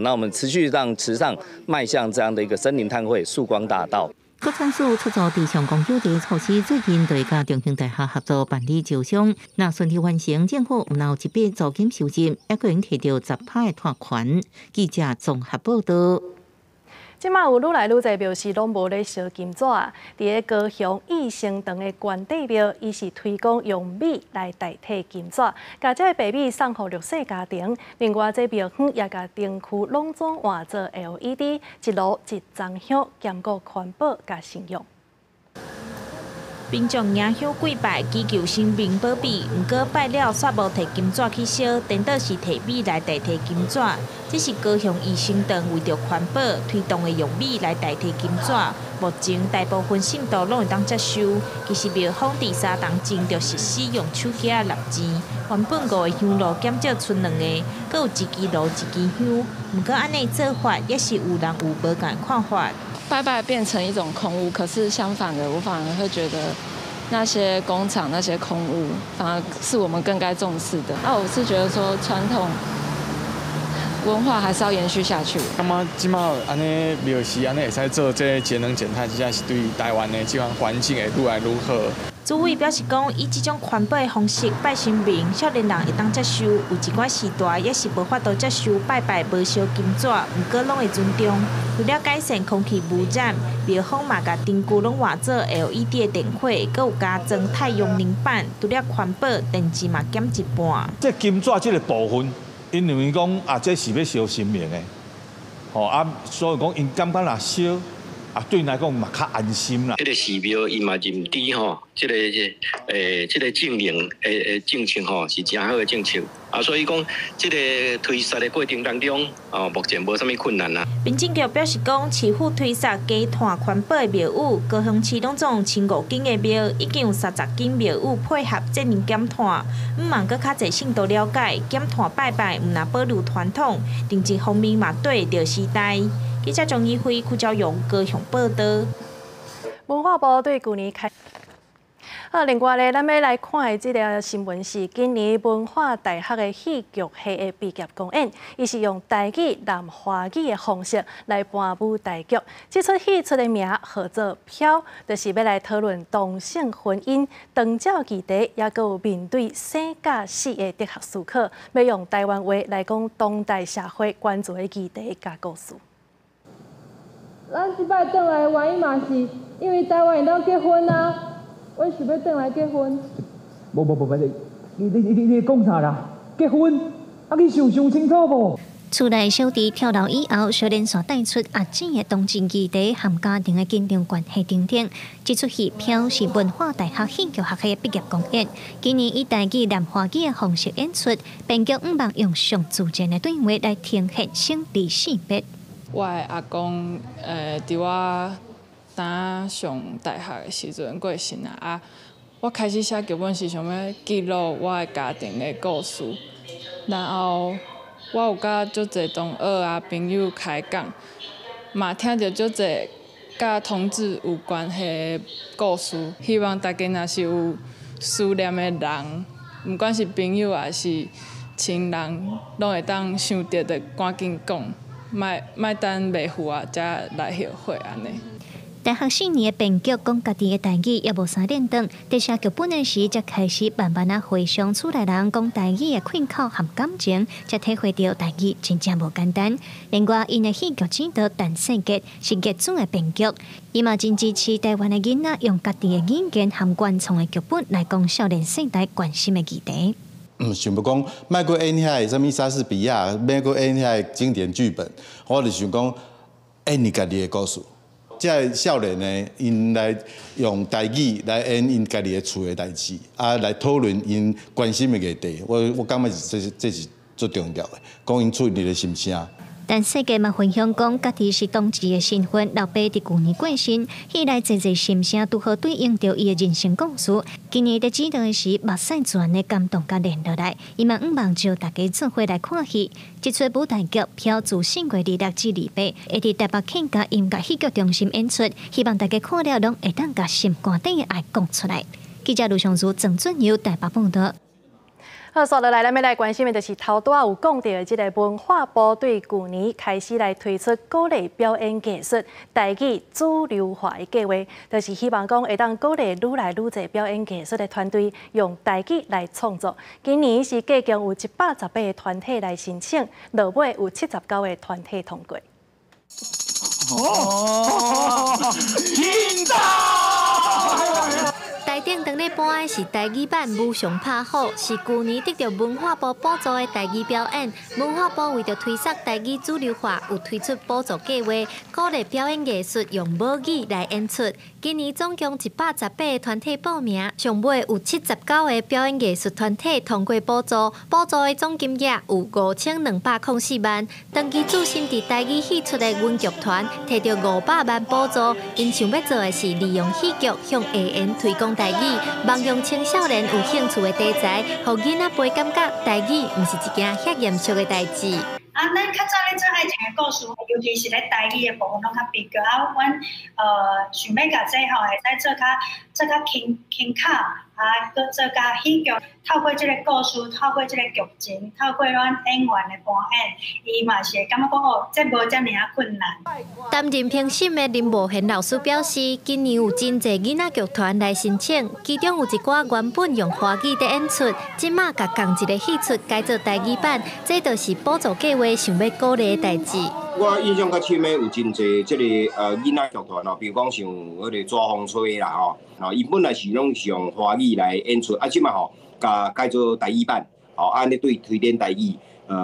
那我们持续让池上迈向这样的一个森林碳汇曙光大道。高山市出租地上公有地措施，最近对甲中兴大学合作办理招商，若顺利完成，政府有一笔租金收入，也可能摕到10%的碳权。记者综合报道。即马有愈来愈侪庙是拢无咧烧金纸啊！伫个高雄义兴堂的关帝庙，伊是推广用米来代替金纸，甲这白米送互弱势家庭。另外，这庙方也甲灯区拢总换做 LED， 一炉一张香，兼顾环保甲信用。民众迎香跪拜，祈求生命保庇。不过拜了煞无摕金纸去烧，颠倒是摕米来代替金纸。这是高雄义兴堂为着环保推动的用米来代替金纸。目前大部分信徒拢会当接收。其实庙方伫3当前就是使用手机纳钱。原本5个香炉减少剩2个，阁有1支炉1支香。不过安尼做法也是有人有无同看法。拜拜变成一种空屋，可是相反的，我反而会觉得那些工厂、那些空屋，反而是我们更该重视的。我是觉得说传统文化还是要延续下去。感觉即马安尼庙是安尼会使做这节能减碳，真正是对台湾的这款环境会愈来愈好。主委表示讲，以这种环保的方式拜神明，少年人会当接受，有一寡时代也是无法度接受拜拜无烧金纸，不过拢会尊重。为了改善空气污染，庙方嘛甲灯具拢换做 LED 的电火，阁有加装太阳能板，除了环保，电池嘛减一半。这金纸这个部分，因为讲这是要烧神明的，所以讲因感觉若烧。对来讲嘛较安心啦。这个寺庙伊嘛认知吼，这个正能政策吼是真好的政策所以讲这个推萨的过程当中目前无啥物困难啦。民政局表示讲，市府推萨低碳环保的庙宇，高雄市拢总1500间的庙，已经有30间庙宇配合节能减碳。望阁较侪信徒了解，减碳拜拜，唔若保留传统，政治方面嘛对得时代。记者张义辉、邱昭勇高雄报道。文化部对去年开。另外咧，咱要来看的这条新闻是今年文化大学的戏剧系的毕业公演，伊是用台语南华语的方式来搬舞台剧。这出戏出的名叫做《飘》，就是要来讨论同性婚姻、长照议题，也佮有面对生甲死的哲学思考，要用台湾话来讲当代社会关注的议题甲故事。咱即摆转来的原因嘛是因为台湾会当结婚啊，阮想要转来结婚。无，你讲啥啦？结婚？你想清楚无？厝内小弟跳楼以后，小莲所带出阿姊的同志议题和家庭的紧张关系等等。这出戏《飘》是文化大学戏剧学系的毕业公演，今年以台语南华语的方式演出，编剧毋望用上自然的对话来呈现生离死别。我的阿公，伫我当上大学的时阵过身啊。我开始写剧本是想要记录我的家庭的故事，然后我有甲足侪同学朋友开讲，嘛听到足侪甲同志有关系的故事。希望大家若是有思念的人，毋管是朋友还是亲人，拢会当想到的赶紧讲。莫等袂赴才来后悔安尼。大学4年的编剧讲家己的台语也无啥练长，在写剧本的时才开始慢慢啊回想厝内人讲台语的困口和感情，才体会到台语真正无简单。另外，因的戏剧指导陈世杰是业总的编剧，伊嘛真支持台湾的囡仔用家己的语言和原创的剧本来讲少年世代关心的议题。想要讲，莫过演遐什么莎士比亚，莫过演遐经典剧本，我就想讲演你家己的故事。这少年呢，因来用台语来演因家己的厝的代志，来讨论因关心的议题。我感觉这是最重要的，讲因出因的心声。但世界嘛分享讲，家己是同志的身份，老爸伫旧年过身，迄来侪心声如何对应着伊的人生故事。今年在指导的时，目屎全的感动甲连落来，伊嘛毋望招大家做伙来看戏。这出舞台剧票自4月26至28，会伫台北客家音乐戏剧中心演出，希望大家看了拢会当甲心肝底的爱讲出来。记者卢尚如、郑俊佑台北报道。好，接落来咱要来关心的就是头拄有讲到的这个文化部对去年开始来推出鼓励表演艺术台语主流化的计划，就是希望讲会当鼓励愈来愈侪表演艺术的团队用台语来创作。今年是计共有118个团体来申请，落尾有79个团体通过。台顶当日播的是台语版《武上拍虎》，是去年得到文化部补助的台语表演。文化部为着推广台语主流化，有推出补助计划，鼓励表演艺术用母语来演出。今年总共118个团体报名，上尾有79个表演艺术团体通过补助，补助的总金额有5204万。长期驻身伫台语戏出的文剧团，摕到500万补助，因想要做的是利用戏剧向下言推广台语，望用青少年有兴趣的题材，互囡仔陪感觉台语毋是一件遐严肃的代志。咱较早咧做爱情的故事，尤其是咧台语的部分，拢较比较。阮想要甲这吼，会使做较轻卡，搁做甲戏剧。透过这个故事，透过这个剧情，透过咱演员的扮演，伊嘛是会感觉讲哦，这无遮尔啊困难。担任评审的林慕贤老师表示，今年有真侪囡仔剧团来申请，其中有一寡原本用华语在演出，即马甲同一个戏出改做台语版，这就是补助计划想要鼓励的代志。我印象较深的有真侪即个囡仔剧团哦，比如讲像迄个抓风吹啦吼，伊本来是拢是用华语来演出，即马吼甲改做台语版，安尼对推展台语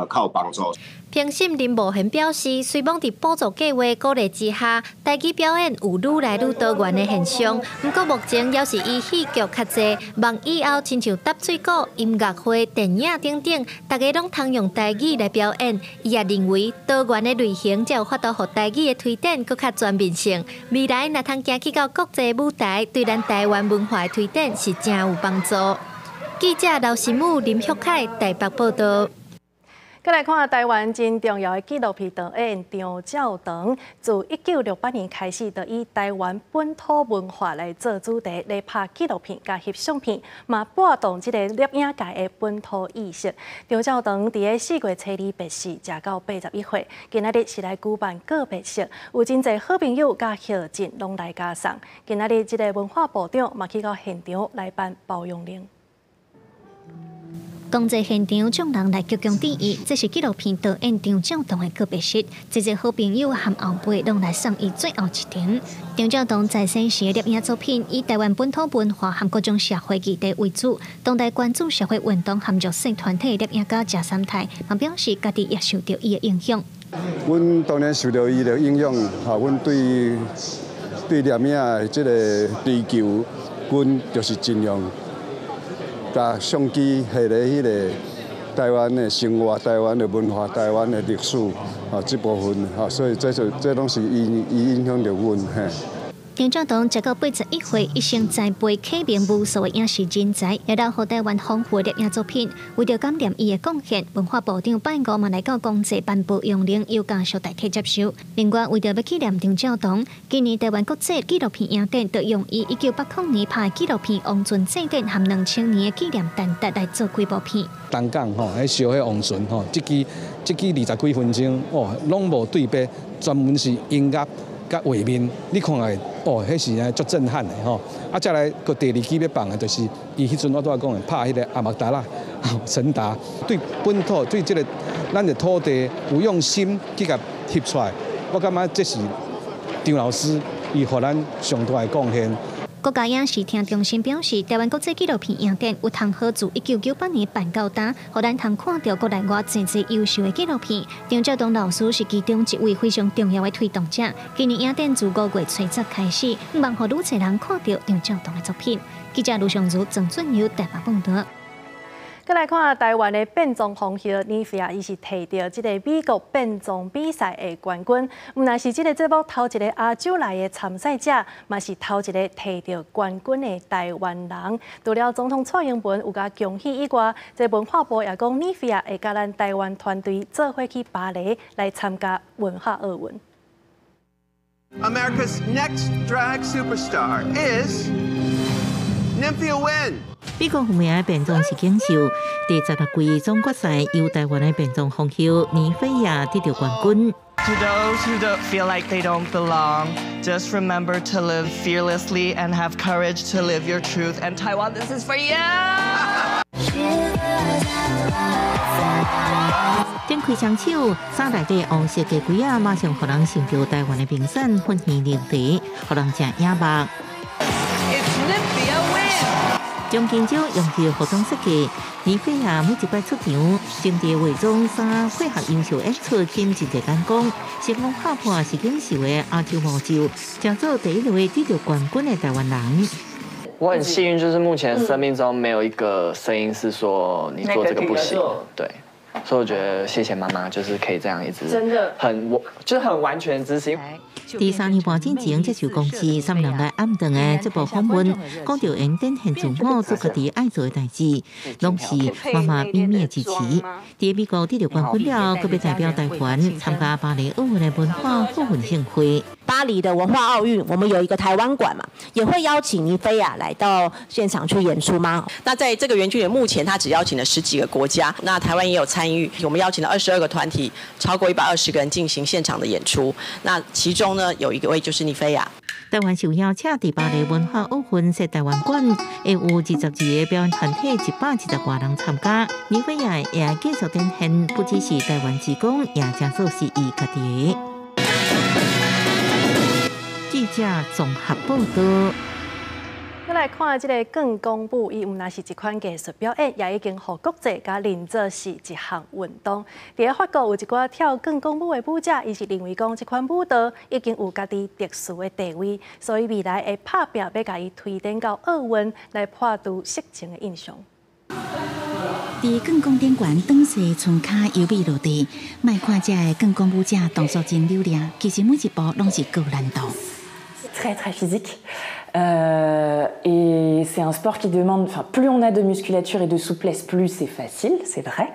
较有帮助。评审林慕贤表示，虽望伫补助计划鼓励之下，台语表演有愈来愈多元的现象，不过目前也是以戏剧较侪，望以后亲像搭水果、音乐会、电影等等，大家拢通用台语来表演。伊也认为多元的类型才有法度互台语的推展更较全面性。未来若通行去到国际舞台，对咱台湾文化的推展是真有帮助。记者刘新武、林旭凯台北报道。再来看台湾真重要的纪录片导演张照堂，自1968年开始，就以台湾本土文化来做主题，来拍纪录片加翕相片，嘛带动这个摄影界的本土意识。张照堂伫个4月初2白逝，食到81岁，今仔日是来举办告别式，有真侪好朋友甲校友拢来加送。今仔日这个文化部长嘛去到现场来办保养令。同在现场，众人来鞠躬致意。这是纪录片导演张照堂的告别式，这些好朋友和后辈拢来送伊最后一程。张照堂在生时的摄影作品以台湾本土文化和各种社会议题为主，当代关注社会运动和弱势团体的摄影家贾三泰，嘛表示家己也受到伊的影响。阮当然受到伊的影响，阮对摄影的这个追求，阮就是尽量。甲相机下咧迄个台湾的生活、台湾的文化、台湾的历史，这部分，所以这拢是伊影响着阮嘿。张照堂食到81岁，一生栽培启明无数的影视人才，也让台湾丰富的摄影作品。为着感念伊的贡献，文化部长拜五嘛来到公祭颁布用令，由家属代替接受。另外，为着要纪念张照堂，今年台湾国际纪录片影展就用伊1980年拍的纪录片《王船祭典》和2000年的纪念单达来做几部片。东港迄烧迄王船这支20几分钟，拢无对白，专门是音乐。甲画面，你看来哦，迄是足震撼的吼。啊，再来个第二支要放的，就是伊迄阵我拄仔讲的，拍迄个阿曼达拉、陈达，对本土对这个咱的土地有用心去甲翕出来，我感觉这是张老师伊互咱上大的贡献。国家影视厅中心表示，台湾国际纪录片影展有通好自1998年办到呾，互咱通看到国内外真侪优秀的纪录片。张照东老师是其中一位非常重要的推动者。今年影展自5月初10开始，希望互愈侪人看到张照东的作品。记者卢尚如、郑俊友台北报道。再来看台湾的变装红袖尼菲亚，伊是摕到这个美国变装比赛的冠军。毋但是这个节目头一个亚洲来的参赛者，嘛是头一个摕到冠军的台湾人。除了总统蔡英文有甲恭喜以外，这文化部也讲尼菲亚会甲咱台湾团队做伙去巴黎来参加文化奥运。America's next drag superstar is Nymphia Wynn。美国有名的变装是景秀，第16届总决赛由台湾的变装红袖尼菲亚得到冠军。To those who don't feel like they don't belong, just remember to live fearlessly and have courage to live your truth. And Taiwan, this is for you! 展开双手，衫内底黄色的龟仔马上互人想到台湾的名产粉圆奶茶，互人食眼目。将金奖用去服装设计，尼菲亚每一摆出场，整地伪装衫配合优秀演出，金真侪眼光，成功打破是景秀的亚洲魔咒，成做第一位得到冠军的台湾人。我很幸运，就是目前生命中没有一个声音是说你做这个不行，对。所以我觉得谢谢妈妈，就是可以这样一直真的就是很完全支持。第3年半之前接受公司3人来暗顿的这部访问，讲到因展现自我做家己爱做的代志，拢是妈妈秘密的支持。伫美国得到冠军了，佮要代表台湾参加巴黎奥运的文化复运盛会。巴黎的文化奥运，我们有一个台湾馆嘛，也会邀请尼菲亚来到现场去演出吗？那在这个园区里，目前他只邀请了10几个国家，那台湾也有参与，我们邀请了22个团体，超过120个人进行现场的演出。那其中呢，有一位就是尼菲亚。台湾受邀请伫巴黎文化奥运设台湾馆，会有22个表演团体，110多人参加。尼菲亚也继续展现，不只是台湾之光，也将做是伊家己的。记者综合报道。再来看这个更公布，伊毋但是一款艺术表演，也已经互国际甲认作是一项运动。伫法国有一寡跳更公舞的舞者，伊是认为讲这款舞蹈已经有家己特殊的地位，所以未来会拍拼要甲伊推展到奥运来破除色情的印象。伫更公展馆当时村骹优美落地，卖看这个更公舞者动作真流利，其实每一步拢是高难度。Très très physique. Et c'est un sport qui demande, enfin, plus on a de musculature et de souplesse, plus c'est facile, c'est vrai.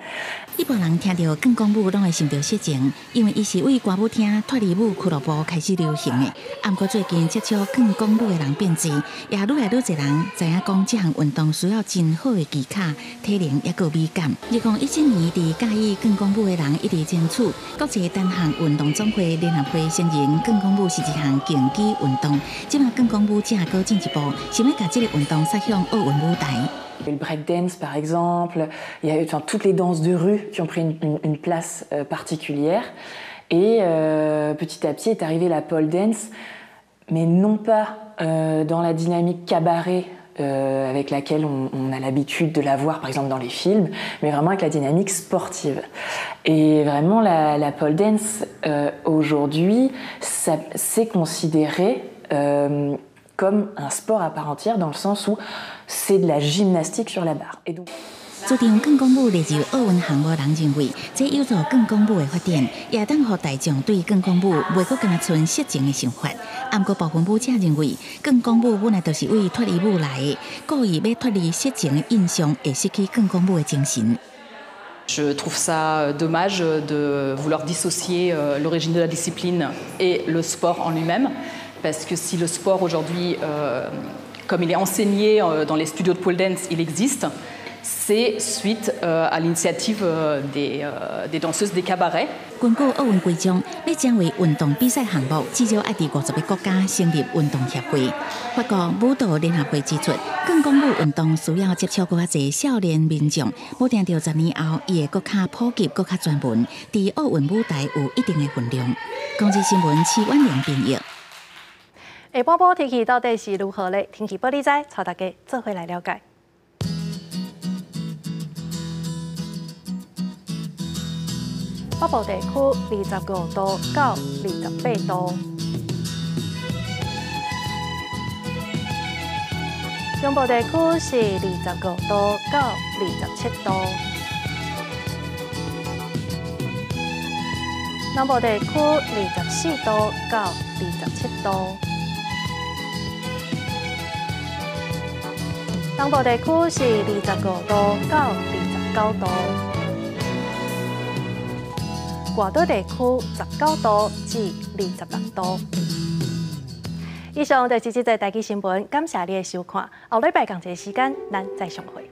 一般人听到更公舞，拢会想到色情，因为伊是为歌舞厅、脱离舞俱乐部开始流行的。不过最近接触更公舞的人变多，也愈来愈侪人知影讲这项运动需要真好的技巧、体能也个美感。2017年，伫介意更公舞的人一直争取国际单项运动总会联合会承认更公舞是一项竞技运动。即马更公舞者更进一步，想要把这个运动撒向奥运舞台。Le breakdance, par exemple, il y a eu toutes les danses de rue qui ont pris une place particulière. Et petit à petit est arrivée la pole dance, mais non pas dans la dynamique cabaret avec laquelle on a l'habitude de la voir, par exemple, dans les films, mais vraiment avec la dynamique sportive. Et vraiment, la pole dance, aujourd'hui, c'est considéré comme un sport à part entière, dans le sens où c'est de la gymnastique sur la barre. Et donc 注定更公舞列入奥运项目，人认为这有助更公舞的发展，也当让大众对更公舞袂阁敢若存色情的想法。不过部分舞者认为，更公舞本来就是为脱离舞来的，故意要脱离色情的印象，会失去更公舞的精神。Je trouve ça dommage de vouloir dissocier l'origine de la discipline et le sport en lui-même. Parce que si le sport aujourd'hui, comme il est enseigné dans les studios de pole dance, il existe, c'est suite à l'initiative des danseuses des cabarets. 根据奥运规章，要成为运动比赛项目，至少要伫50个国家成立运动协会。法国舞蹈联合会指出，更讲舞运动需要接触更较侪少年民众，保证到10年后，伊会更较普及、更较专门，伫奥运舞台有一定的分量。公视新闻7万良编译。下晡晡天气到底是如何呢？天气报你知，带大家做回来了解。北部地区25度到28度，中部地区是25度到27度，南部地区24度到27度，东部地区是25度到29度。外岛地区19度至26度。以上就是这则台语新闻，感谢你的收看。后礼拜同一时间，咱再相会。